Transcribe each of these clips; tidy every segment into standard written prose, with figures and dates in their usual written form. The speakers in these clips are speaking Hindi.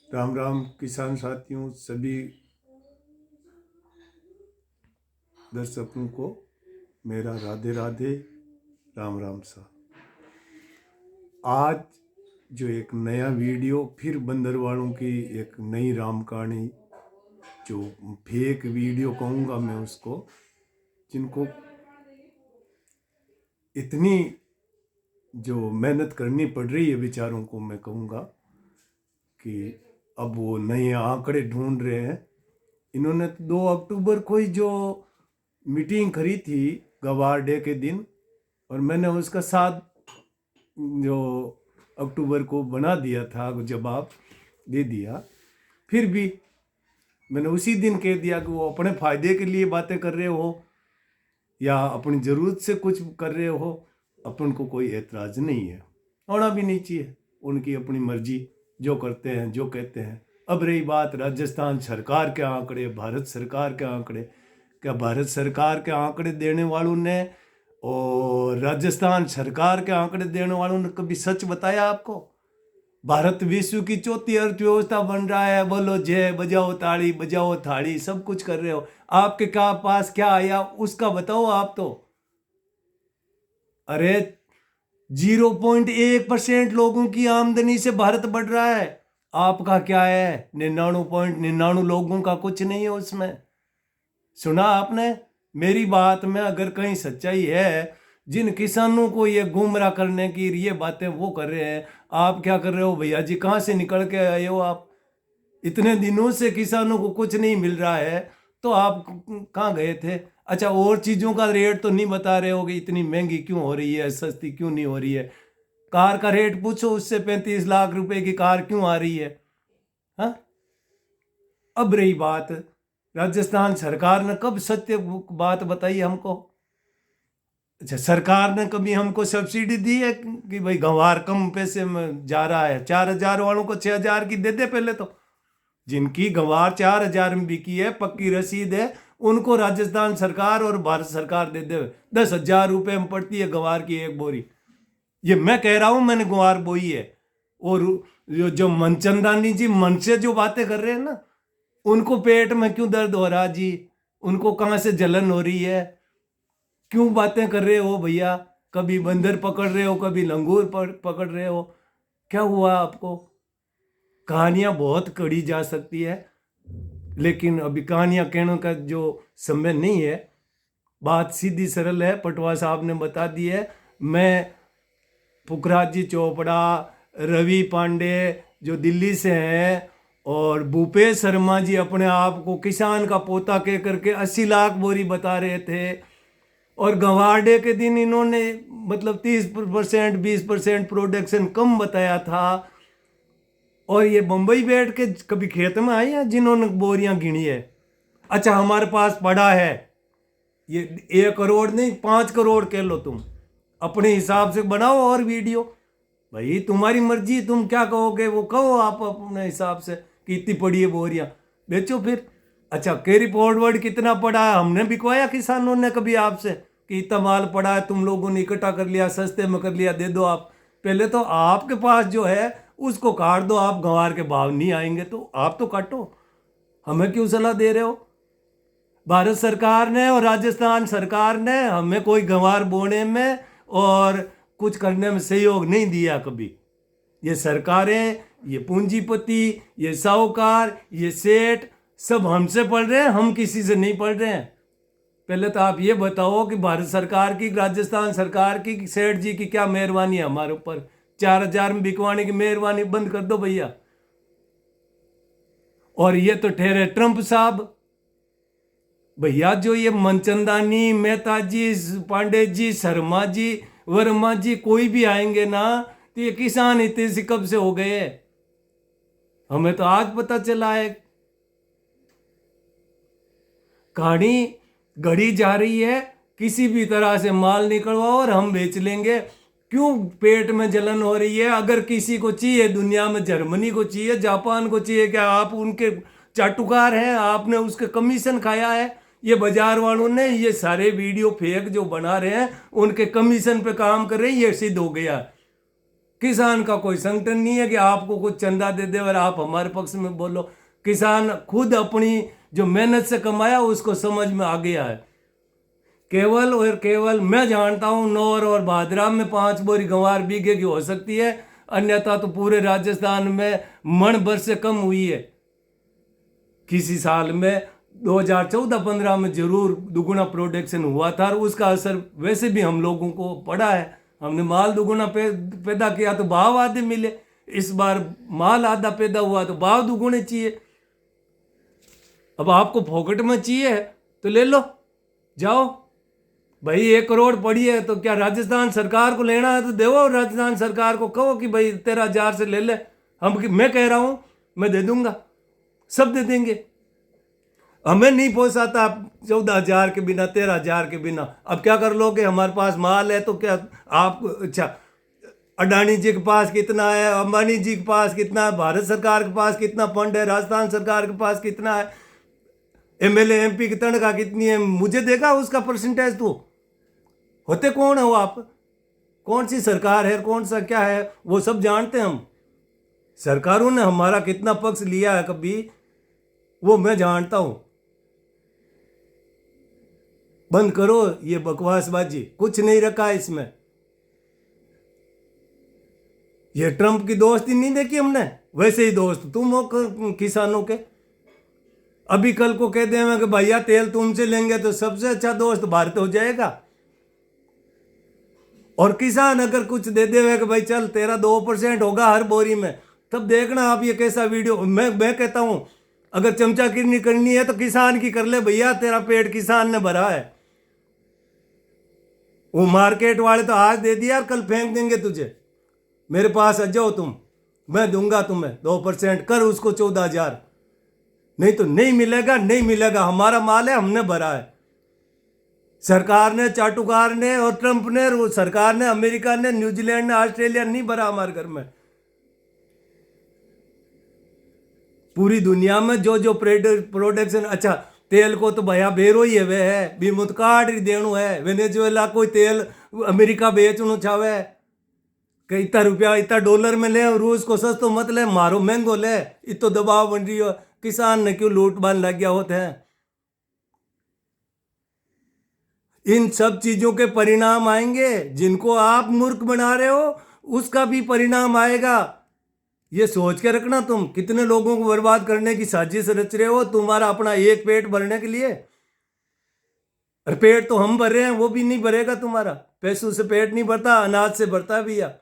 राम राम किसान साथियों, सभी दर्शकों को मेरा राधे राधे, राम राम सा। आज जो एक नया वीडियो, फिर बंदरवालों की एक नई राम कहानी, जो फेक वीडियो कहूँगा मैं उसको, जिनको इतनी जो मेहनत करनी पड़ रही है बेचारों को, मैं कहूँगा कि अब वो नए आंकड़े ढूंढ रहे हैं। इन्होंने 2 अक्टूबर को ही जो मीटिंग करी थी गवार डे के दिन, और मैंने उसका 7 जो अक्टूबर को बना दिया था, जवाब दे दिया। फिर भी मैंने उसी दिन कह दिया कि वो अपने फायदे के लिए बातें कर रहे हो या अपनी ज़रूरत से कुछ कर रहे हो, अपन को कोई एतराज़ नहीं है, होना भी नहीं चाहिए। उनकी अपनी मर्जी, जो करते हैं, जो कहते हैं। अब रही बात राजस्थान सरकार के आंकड़े, भारत सरकार के आंकड़े, क्या भारत सरकार के आंकड़े देने वालों ने और राजस्थान सरकार के आंकड़े देने वालों ने कभी सच बताया आपको? भारत विश्व की चौथी अर्थव्यवस्था बन रहा है, बोलो जय, बजाओ ताड़ी, बजाओ थाड़ी, सब कुछ कर रहे हो। आपके क्या पास क्या आया उसका बताओ आप तो। अरे 0.1% लोगों की आमदनी से भारत बढ़ रहा है। आपका क्या है? 99.99 लोगों का कुछ नहीं है उसमें। सुना आपने मेरी बात में? अगर कहीं सच्चाई है, जिन किसानों को ये गुमराह करने की ये बातें वो कर रहे हैं, आप क्या कर रहे हो भैया जी? कहाँ से निकल के आए हो आप? इतने दिनों से किसानों को कुछ नहीं मिल रहा है, तो आप कहाँ गए थे? अच्छा, और चीज़ों का रेट तो नहीं बता रहे हो कि इतनी महंगी क्यों हो रही है, सस्ती क्यों नहीं हो रही है? कार का रेट पूछो उससे, 35 लाख रुपए की कार क्यों आ रही है? हाँ। अब रही बात, राजस्थान सरकार ने कब सत्य बात बताई हमको? अच्छा, सरकार ने कभी हमको सब्सिडी दी है कि भाई गंवार कम पैसे में जा रहा है? 4,000 वालों को 6,000 की दे दे पहले तो। जिनकी गंवार 4,000 में बिकी है, पक्की रसीद है, उनको राजस्थान सरकार और भारत सरकार दे दे। 10,000 रुपये में पड़ती है गंवार की एक बोरी। ये मैं कह रहा हूं, मैंने गंवार बोई है। और जो मनचंदानी जी मन से जो बातें कर रहे हैं ना, उनको पेट में क्यों दर्द हो रहा जी? उनको कहाँ से जलन हो रही है? क्यों बातें कर रहे हो भैया? कभी बंदर पकड़ रहे हो, कभी लंगूर पकड़ रहे हो। क्या हुआ आपको? कहानियां बहुत कड़ी जा सकती है, लेकिन अभी कहानियां कहने का जो समय नहीं है। बात सीधी सरल है, पटवा साहब ने बता दी है। मैं पुखराज जी चोपड़ा, रवि पांडे जो दिल्ली से हैं, और भूपेश शर्मा जी अपने आप को किसान का पोता कह करके 80 लाख बोरी बता रहे थे, और गंवार डे के दिन इन्होंने मतलब 30% 20% प्रोडक्शन कम बताया था। और ये बम्बई बैठ के कभी खेत में आए हैं जिन्होंने बोरियां गिनी है? अच्छा, हमारे पास पड़ा है ये 1 करोड़ नहीं, 5 करोड़ कह लो तुम, अपने हिसाब से बनाओ और वीडियो। भाई तुम्हारी मर्जी, तुम क्या कहोगे वो कहो आप अपने हिसाब से कि इतनी पड़ी है बोरियां, बेचो फिर। अच्छा, कैरी फॉरवर्ड कितना पड़ा है? हमने बिकवाया किसानों ने कभी आपसे कि इतना माल पड़ा है, तुम लोगों ने इकट्ठा कर लिया, सस्ते में कर लिया, दे दो आप? पहले तो आपके पास जो है उसको काट दो। आप गंवार के भाव नहीं आएंगे तो आप तो काटो, हमें क्यों सलाह दे रहे हो? भारत सरकार ने और राजस्थान सरकार ने हमें कोई गंवार बोने में और कुछ करने में सहयोग नहीं दिया कभी। ये सरकारें, ये पूंजीपति, ये साहूकार, ये सेठ सब हमसे पढ़ रहे हैं, हम किसी से नहीं पढ़ रहे हैं। पहले तो आप ये बताओ कि भारत सरकार की, राजस्थान सरकार की, सेठ जी की क्या मेहरबानी है हमारे ऊपर? 4,000 में बिकवाने की मेहरबानी बंद कर दो भैया। और ये तो ठहरे ट्रंप साहब। भैया जो ये मनचंदानी, मेहता जी, पांडे जी, शर्मा जी, वर्मा जी, कोई भी आएंगे ना, तो ये किसान इतने से कब से हो गए? हमें तो आज पता चला है। कहानी घड़ी जा रही है, किसी भी तरह से माल निकलवाओ और हम बेच लेंगे। क्यों पेट में जलन हो रही है? अगर किसी को चाहिए दुनिया में, जर्मनी को चाहिए, जापान को चाहिए, क्या आप उनके चाटुकार हैं? आपने उसके कमीशन खाया है? ये बाजार वालों ने ये सारे वीडियो फेक जो बना रहे हैं, उनके कमीशन पे काम कर रहे हैं, ये सिद्ध हो गया। किसान का कोई संगठन नहीं है कि आपको कुछ चंदा दे दे और आप हमारे पक्ष में बोलो। किसान खुद अपनी जो मेहनत से कमाया उसको समझ में आ गया है। केवल और केवल मैं जानता हूं नौर और भादरा में 5 बोरी गंवार बीघे की हो सकती है, अन्यथा तो पूरे राजस्थान में मन भर से कम हुई है। किसी साल में 2014-15 में जरूर दुगुना प्रोडक्शन हुआ था और उसका असर वैसे भी हम लोगों को पड़ा है। हमने माल दुगुना पैदा किया तो भाव आधे मिले, इस बार माल आधा पैदा हुआ तो भाव दुगुने चाहिए। अब आपको फोकट में चाहिए तो ले लो, जाओ भाई। 1 करोड़ पड़ी है तो क्या राजस्थान सरकार को लेना है तो देवो, राजस्थान सरकार को कहो कि भाई 13,000 से ले ले। मैं कह रहा हूं मैं दे दूंगा, सब दे देंगे। हमें नहीं पोसाता 14,000 के बिना, 13,000 के बिना। अब क्या कर लोगे, हमारे पास माल है तो क्या आप, अच्छा अडानी जी के पास कितना है, अंबानी जी के पास कितना है, भारत सरकार के पास कितना फंड है, राजस्थान सरकार के पास कितना है, एमएलए एमपी की तनख्वाह कितनी है, मुझे देगा उसका परसेंटेज? तो होते कौन हो आप, कौन सी सरकार है, कौन सा क्या है, वो सब जानते हैं हम। सरकारों ने हमारा कितना पक्ष लिया है कभी, वो मैं जानता हूं। बंद करो ये बकवासबाजी, कुछ नहीं रखा इसमें। ये ट्रंप की दोस्ती नहीं देखी हमने, वैसे ही दोस्त तुम हो किसानों के। अभी कल को कह देंगे कि भैया तेल तुमसे लेंगे तो सबसे अच्छा दोस्त भारत हो जाएगा। और किसान अगर कुछ दे देगा कि भाई चल तेरा 2% होगा हर बोरी में, तब देखना आप ये कैसा वीडियो। मैं कहता हूं अगर चमचागिरी करनी है तो किसान की कर ले भैया, तेरा पेट किसान ने भरा है। वो मार्केट वाले तो आज दे दिया, कल फेंक देंगे तुझे। मेरे पास आ जाओ तुम, मैं दूंगा तुम्हें 2%, कर उसको 14,000। नहीं तो नहीं मिलेगा, नहीं मिलेगा। हमारा माल है, हमने भरा है। सरकार ने, चाटुकार ने और ट्रंप ने, सरकार ने, अमेरिका ने, न्यूजीलैंड ने, ऑस्ट्रेलिया नहीं भरा हमारे घर में। पूरी दुनिया में जो जो प्रोडक्शन, अच्छा तेल को तो भैया बेरो ही है, वे है भी मुतकाट देणु है। वेनेजुएला कोई तेल अमेरिका बेचणु चाहे कि इतना रुपया इतना डॉलर में ले, रूस को सस्तो मत ले, मारो महंगो ले। इतो दबाव बन रही हो, किसान ने क्यों लूट बांध लग गया होते हैं। इन सब चीजों के परिणाम आएंगे, जिनको आप मूर्ख बना रहे हो उसका भी परिणाम आएगा। ये सोच के रखना, तुम कितने लोगों को बर्बाद करने की साजिश रच रहे हो तुम्हारा अपना एक पेट भरने के लिए। और पेट तो हम भर रहे हैं, वो भी नहीं भरेगा तुम्हारा। पैसों से पेट नहीं भरता, अनाज से भरता भैया,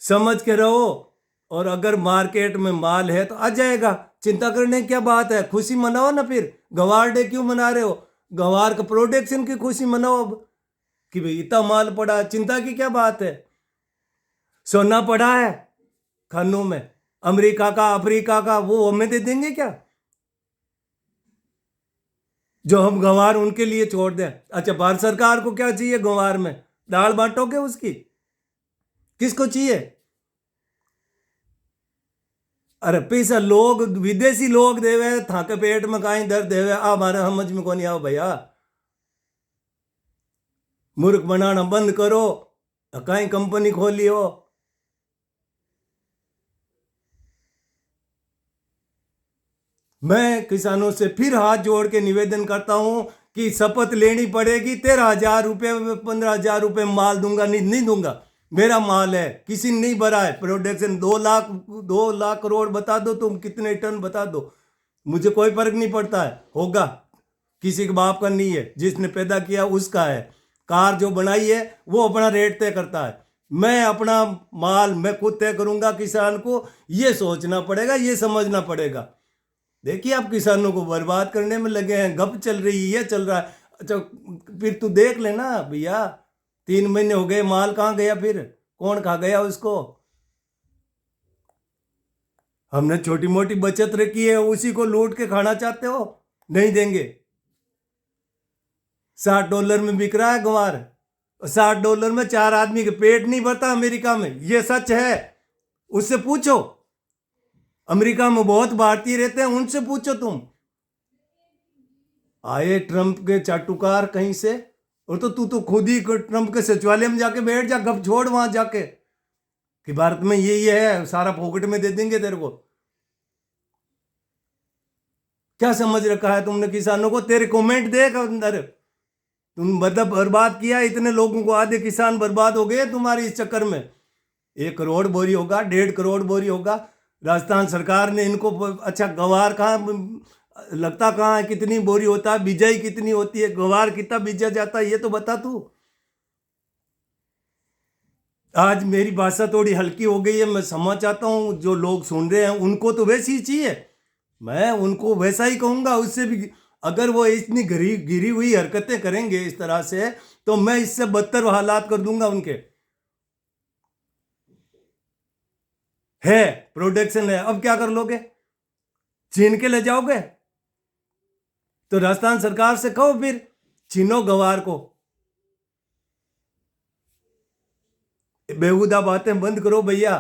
समझ के रहो। और अगर मार्केट में माल है तो आ जाएगा, चिंता करने की क्या बात है। खुशी मनाओ ना, फिर गंवार डे क्यों मना रहे हो? गंवार का प्रोडक्शन की खुशी मनाओ अब कि भाई इतना माल पड़ा, चिंता की क्या बात है। सोना पड़ा है खानों में, अमेरिका का, अफ्रीका का, वो हमें दे देंगे क्या जो हम गंवार उनके लिए छोड़ दें? अच्छा भारत सरकार को क्या चाहिए गंवार में? दाल बांटोगे उसकी? किसको चाहिए? अरे पैसा लोग, विदेशी लोग देवे थाके पेट में कहीं दर्द देवे, आ हमारे समझ में कौन आओ भैया। मूर्ख बनाना बंद करो, कहीं कंपनी खोली हो। मैं किसानों से फिर हाथ जोड़ के निवेदन करता हूं कि शपथ लेनी पड़ेगी। 13,000 रुपये, 15,000 रुपये माल दूंगा, नहीं दूंगा। मेरा माल है, किसी ने नहीं भरा है। प्रोडक्शन 2 लाख करोड़ बता दो, तुम कितने टन बता दो, मुझे कोई फर्क नहीं पड़ता है। होगा, किसी के बाप का नहीं है, जिसने पैदा किया उसका है। कार जो बनाई है वो अपना रेट तय करता है। मैं अपना माल मैं खुद तय करूंगा। किसान को ये सोचना पड़ेगा, ये समझना पड़ेगा। देखिए आप किसानों को बर्बाद करने में लगे हैं, गप चल रही है, ये चल रहा है। अच्छा फिर तू देख लेना भैया, 3 महीने हो गए, माल कहाँ गया, फिर कौन खा गया उसको? हमने छोटी मोटी बचत रखी है, उसी को लूट के खाना चाहते हो? नहीं देंगे। $60 में बिक रहा है गंवार, $60 में 4 आदमी के पेट नहीं भरता अमेरिका में, ये सच है। उससे पूछो, अमेरिका में बहुत भारतीय रहते हैं, उनसे पूछो तुम। आए ट्रंप के चाटुकार कहीं से, और तो तू तो खुद ही ट्रंप के सचिवालय में जाके बैठ जा, गप छोड़ वहां जाके। कि भारत में ये है, सारा पॉकेट में दे देंगे तेरे को। क्या समझ रखा है तुमने किसानों को? तेरे कमेंट देख अंदर, तुम मतलब बर्बाद किया इतने लोगों को, आधे किसान बर्बाद हो गए तुम्हारे इस चक्कर में। 1 करोड़ बोरी होगा, 1.5 करोड़ बोरी होगा। राजस्थान सरकार ने इनको अच्छा गवार कहाँ लगता, कहाँ है, कितनी बोरी होता है, बिजाई कितनी होती है, गवार कितना बीजा जाता है, ये तो बता तू। आज मेरी भाषा थोड़ी हल्की हो गई है, मैं समझ चाहता हूँ जो लोग सुन रहे हैं उनको तो वैसी ही चाहिए, मैं उनको वैसा ही कहूँगा। उससे भी अगर वो इतनी गिरी हुई हरकतें करेंगे इस तरह से, तो मैं इससे बदतर हालात कर दूंगा उनके। है प्रोडक्शन है, अब क्या कर लोगे? छीन के ले जाओगे? तो राजस्थान सरकार से कहो फिर छीनो गवार को, बेहुदा बातें बंद करो भैया।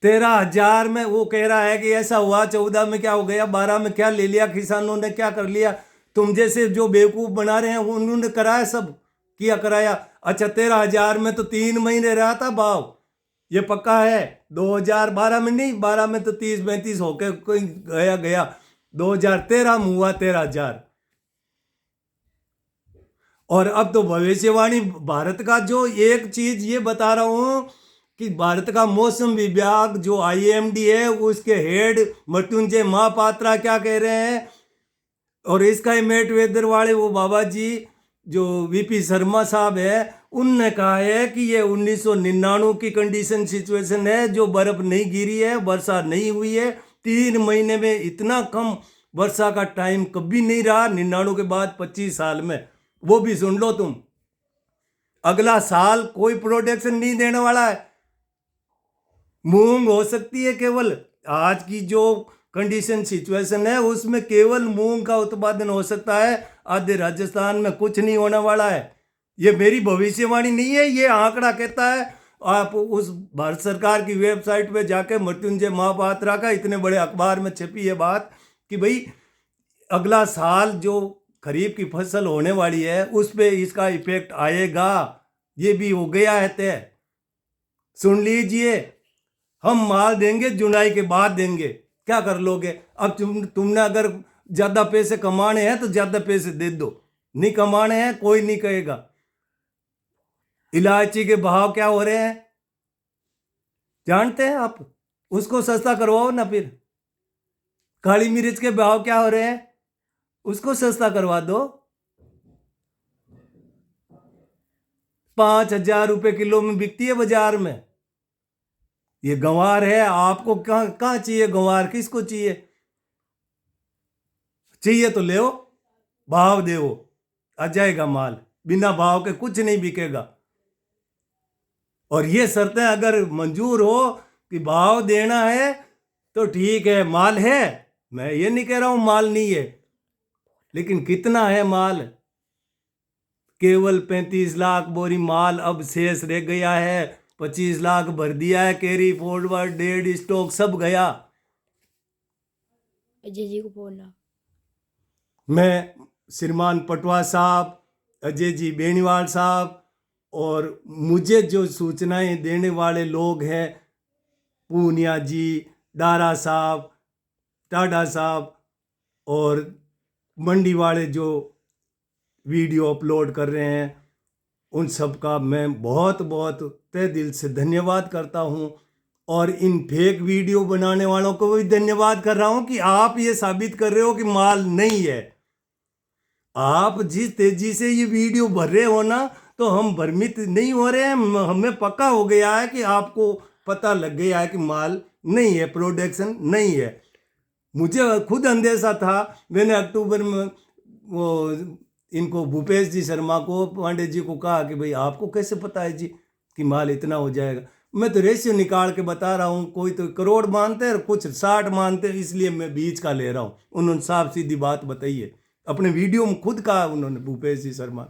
13,000 में वो कह रहा है कि ऐसा हुआ, 14 में क्या हो गया, 12 में क्या ले लिया किसानों ने, क्या कर लिया? तुम जैसे जो बेवकूफ बना रहे हैं उन्होंने कराया, सब किया कराया। अच्छा 13,000 में तो 3 महीने रहा था भाव, ये पक्का है। 2012 में नहीं, 12 में तो 30-35 होके कोई गया गया। 2013 में हुआ 13,000। और अब तो भविष्यवाणी भारत का, जो एक चीज ये बता रहा हूं कि भारत का मौसम विभाग जो आईएमडी है, उसके हेड मृत्युंजय महापात्रा क्या कह रहे हैं, और इसका मेट वेदर वाले वो बाबा जी जो वीपी शर्मा साहब है, उनने कहा है कि ये 1999 की कंडीशन सिचुएशन है, जो बर्फ नहीं गिरी है, वर्षा नहीं हुई है। 3 महीने में इतना कम वर्षा का टाइम कभी नहीं रहा 99 के बाद 25 साल में। वो भी सुन लो तुम, अगला साल कोई प्रोडक्शन नहीं देने वाला है। मूंग हो सकती है केवल, आज की जो कंडीशन सिचुएशन है उसमें केवल मूंग का उत्पादन हो सकता है, आधे राजस्थान में कुछ नहीं होने वाला है। ये मेरी भविष्यवाणी नहीं है, ये आंकड़ा कहता है। आप उस भारत सरकार की वेबसाइट पे जाके मृत्युंजय महापात्रा का इतने बड़े अखबार में छपी है बात कि भाई अगला साल जो खरीफ की फसल होने वाली है उस पर इसका इफेक्ट आएगा। ये भी हो गया है तय, सुन लीजिए। हम माल देंगे जुलाई के बाद देंगे, क्या कर लोगे? अब तुमने अगर ज्यादा पैसे कमाने हैं तो ज्यादा पैसे दे दो, नहीं कमाने हैं कोई नहीं कहेगा। इलायची के भाव क्या हो रहे हैं जानते हैं आप? उसको सस्ता करवाओ ना फिर। काली मिर्च के भाव क्या हो रहे हैं, उसको सस्ता करवा दो। 5,000 रुपए किलो में बिकती है बाजार में। ये गंवार है, आपको कहाँ चाहिए गंवार? किसको चाहिए? चाहिए तो ले, भाव दे, आ जाएगा माल। बिना भाव के कुछ नहीं बिकेगा। और ये शर्तें अगर मंजूर हो कि भाव देना है तो ठीक है, माल है, मैं ये नहीं कह रहा हूं माल नहीं है, लेकिन कितना है माल? केवल 35 लाख बोरी माल अब शेष रह गया है। 25 लाख भर दिया है, कैरी फॉरवर्ड डेड स्टॉक सब गया। अजय जी को बोलना, मैं श्रीमान पटवा साहब, अजय जी बेनीवाल साहब और मुझे जो सूचनाएं देने वाले लोग हैं, पूनिया जी, डारा साहब, टाडा साहब और मंडी वाले जो वीडियो अपलोड कर रहे हैं, उन सब का मैं बहुत बहुत तहे दिल से धन्यवाद करता हूं। और इन फेक वीडियो बनाने वालों को भी धन्यवाद कर रहा हूं कि आप ये साबित कर रहे हो कि माल नहीं है। आप जिस तेजी से ये वीडियो भर रहे हो ना, तो हम भ्रमित नहीं हो रहे हैं, हमें पक्का हो गया है कि आपको पता लग गया है कि माल नहीं है, प्रोडक्शन नहीं है। मुझे खुद अंदेशा था, मैंने अक्टूबर में वो इनको भूपेश जी शर्मा को, पांडे जी को कहा कि भाई आपको कैसे पता है जी कि माल इतना हो जाएगा? मैं तो रेशियो निकाल के बता रहा हूँ, कोई तो करोड़ मानते हैं और कुछ 60 मानते हैं, इसलिए मैं बीच का ले रहा हूँ। उन्होंने साफ सीधी बात बताई है, अपने वीडियो में खुद कहा उन्होंने, भूपेश जी शर्मा,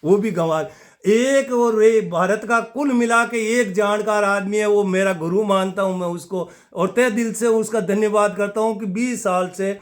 वो भी गंवार एक। और वे भारत का कुल मिला के एक जानकार आदमी है, वो मेरा गुरु मानता हूं मैं उसको, और तहे दिल से उसका धन्यवाद करता हूं कि 20 साल से